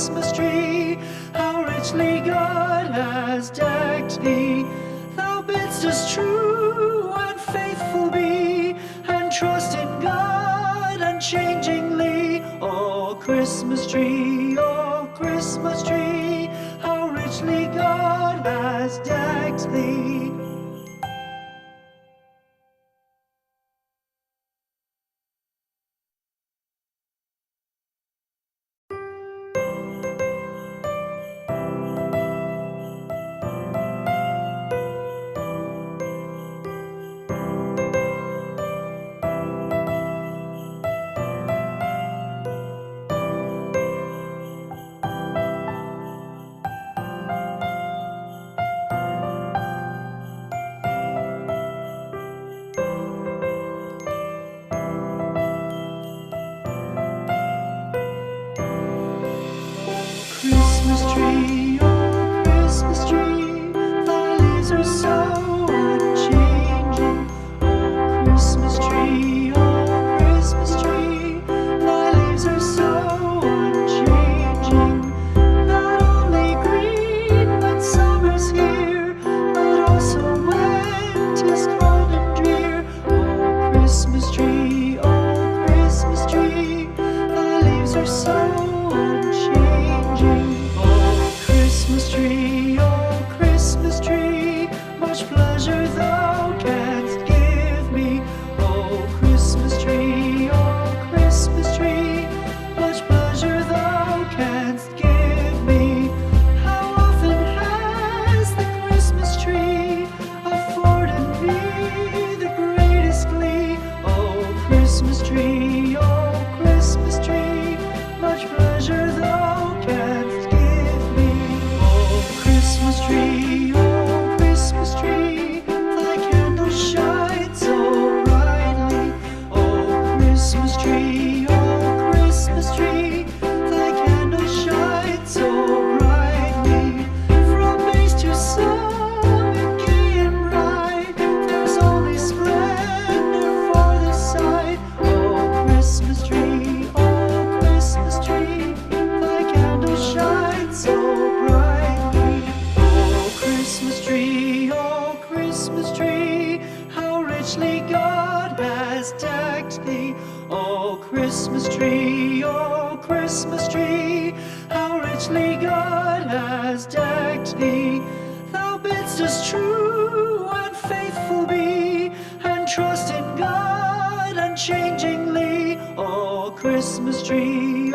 Christmas tree, how richly God has decked thee. Thou bidst us true and faithful be, and trust in God unchangingly. O Christmas tree, how richly God has decked thee. Christmas tree, oh Christmas tree, thy leaves are so unchanging. Oh Christmas tree, thy leaves are so unchanging. Not only green when summer's here, but also when 'tis cold and drear. Oh Christmas tree, thy leaves are so unchanging. Christmas tree, much pleasure thou canst give me. Oh Christmas tree, much pleasure thou canst give me. How often has the Christmas tree afforded me the greatest glee. Oh Christmas tree, much pleasure thou canst give me. Oh Christmas tree, thy candles shine so brightly. Oh Christmas tree, thy candles shine so brightly. From base to summit, gay and bright, there's only splendor for the sight. Oh Christmas tree, thy candles shine so brightly. Oh Christmas tree, how richly God has decked thee. Oh Christmas tree, how richly God has decked thee. Thou bidst us true and faithful be, and trust in God unchangingly. Oh Christmas tree,